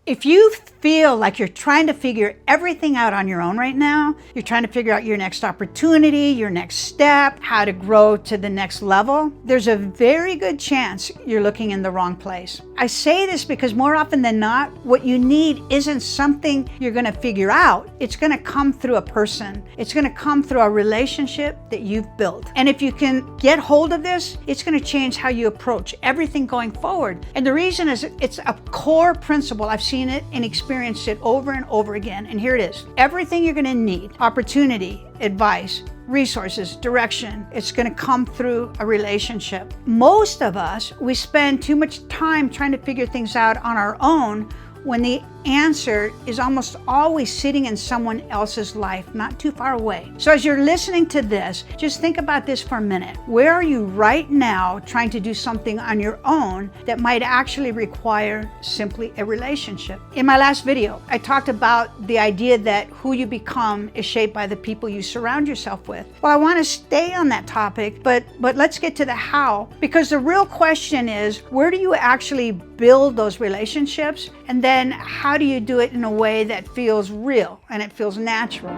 If you feel like you're trying to figure everything out on your own right now, you're trying to figure out your next opportunity, your next step, how to grow to the next level, there's a very good chance you're looking in the wrong place. I say this because more often than not, what you need isn't something you're going to figure out. It's going to come through a person. It's going to come through a relationship that you've built. And if you can get hold of this, it's going to change how you approach everything going forward. And the reason is it's a core principle. I've seen it and experienced it over and over again. And here it is. Everything you're going to need, opportunity, advice, resources, direction, it's going to come through a relationship. Most of us, we spend too much time trying to figure things out on our own when the answer is almost always sitting in someone else's life, not too far away. So as you're listening to this, just think about this for a minute. Where are you right now trying to do something on your own that might actually require simply a relationship? In my last video, I talked about the idea that who you become is shaped by the people you surround yourself with. Well, I want to stay on that topic, but let's get to the how, because the real question is, where do you actually build those relationships? And then how do you do it in a way that feels real and it feels natural?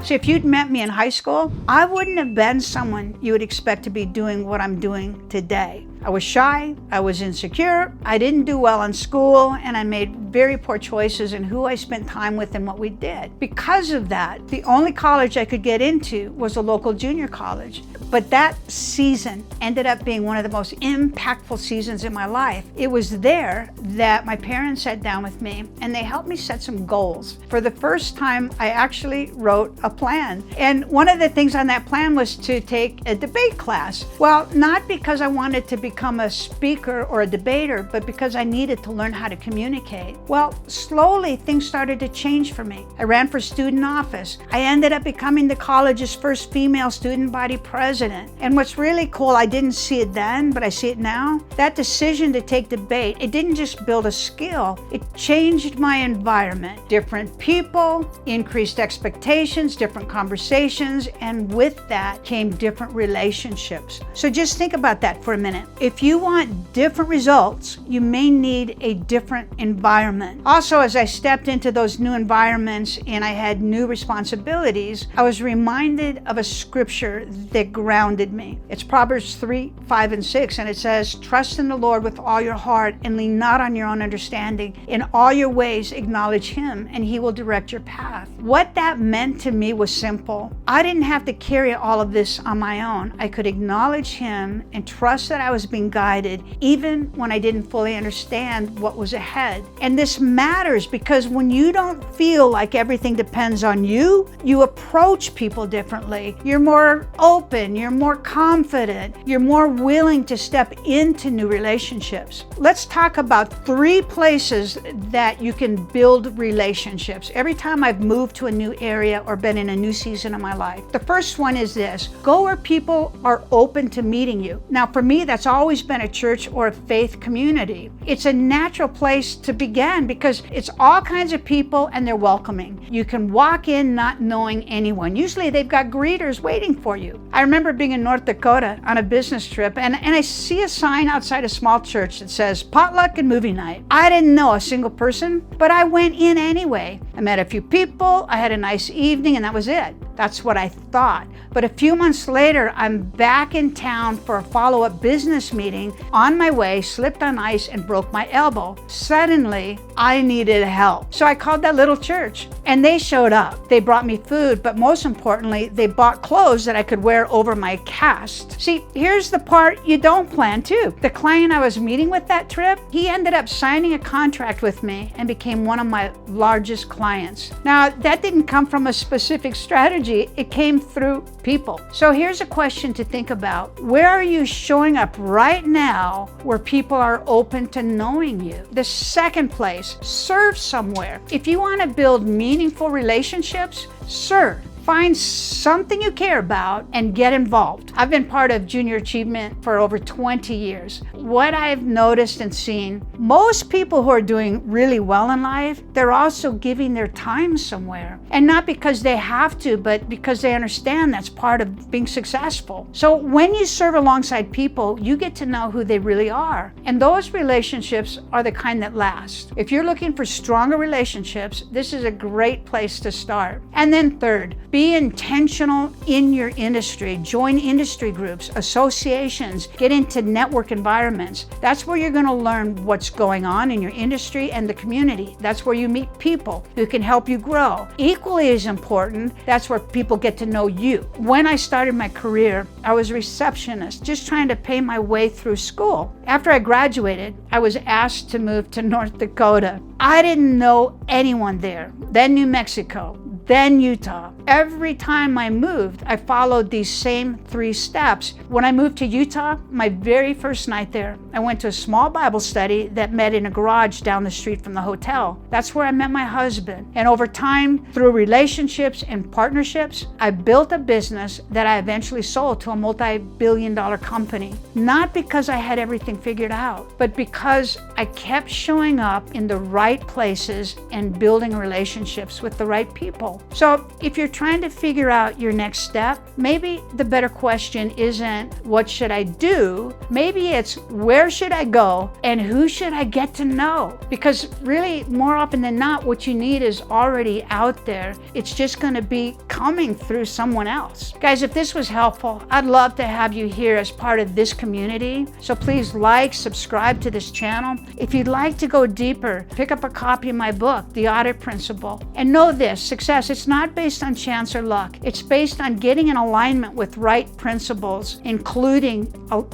So if you'd met me in high school, I wouldn't have been someone you would expect to be doing what I'm doing today. I was shy, I was insecure, I didn't do well in school, and I made very poor choices in who I spent time with and what we did. Because of that, the only college I could get into was a local junior college. But that season ended up being one of the most impactful seasons in my life. It was there that my parents sat down with me and they helped me set some goals. For the first time, I actually wrote a plan. And one of the things on that plan was to take a debate class. Well, not because I wanted to become a speaker or a debater, but because I needed to learn how to communicate. Well, slowly things started to change for me. I ran for student office. I ended up becoming the college's first female student body president. And what's really cool, I didn't see it then, but I see it now. That decision to take debate, it didn't just build a skill, it changed my environment. Different people, increased expectations, different conversations, and with that came different relationships. So just think about that for a minute. If you want different results, you may need a different environment. Also, as I stepped into those new environments and I had new responsibilities, I was reminded of a scripture that grounded me. It's Proverbs 3, 5, and 6, and it says, "Trust in the Lord with all your heart and lean not on your own understanding. In all your ways acknowledge Him, and He will direct your path." What that meant to me was simple. I didn't have to carry all of this on my own. I could acknowledge Him and trust that I was being guided, even when I didn't fully understand what was ahead. And this matters because when you don't feel like everything depends on you, you approach people differently. You're more open, you're more confident, you're more willing to step into new relationships. Let's talk about 3 places that you can build relationships. Every time I've moved to a new area or been in a new season of my life, the first one is this: go where people are open to meeting you. Now, for me, that's always been a church or a faith community. It's a natural place to begin because it's all kinds of people and they're welcoming. You can walk in not knowing anyone. Usually they've got greeters waiting for you. I remember being in North Dakota on a business trip and I see a sign outside a small church that says potluck and movie night. I didn't know a single person, but I went in anyway. I met a few people, I had a nice evening, and that was it. That's what I thought. But a few months later, I'm back in town for a follow-up business meeting. On my way, slipped on ice and broke my elbow. Suddenly, I needed help. So I called that little church and they showed up. They brought me food, but most importantly, they bought clothes that I could wear over my cast. See, here's the part you don't plan too. The client I was meeting with that trip, he ended up signing a contract with me and became one of my largest clients. Now, that didn't come from a specific strategy. It came through people. So here's a question to think about. Where are you showing up right now where people are open to knowing you? The second place, serve somewhere. If you want to build meaningful relationships, serve. find something you care about and get involved. I've been part of Junior Achievement for over 20 years. What I've noticed and seen, most people who are doing really well in life, they're also giving their time somewhere. And not because they have to, but because they understand that's part of being successful. So when you serve alongside people, you get to know who they really are. And those relationships are the kind that last. If you're looking for stronger relationships, this is a great place to start. And then third, be intentional in your industry. Join industry groups, associations, get into network environments. That's where you're going to learn what's going on in your industry and the community. That's where you meet people who can help you grow. Equally as important, that's where people get to know you. When I started my career, I was a receptionist, just trying to pay my way through school. After I graduated, I was asked to move to North Dakota. I didn't know anyone there. Then New Mexico, then Utah. Every time I moved, I followed these same 3 steps. When I moved to Utah, my very first night there, I went to a small Bible study that met in a garage down the street from the hotel. That's where I met my husband. And over time, through relationships and partnerships, I built a business that I eventually sold to a multi-billion-dollar company. Not because I had everything figured out, but because I kept showing up in the right places and building relationships with the right people. So if you're trying to figure out your next step, maybe the better question isn't what should I do? Maybe it's where should I go and who should I get to know? Because really, more often than not, what you need is already out there. It's just going to be coming through someone else. Guys, if this was helpful, I'd love to have you here as part of this community. So please like, subscribe to this channel. If you'd like to go deeper, pick up a copy of my book, The Audit Principle. And know this, success, it's not based on chance or luck. It's based on getting in alignment with right principles, including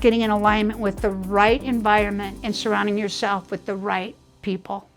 getting in alignment with the right environment and surrounding yourself with the right people.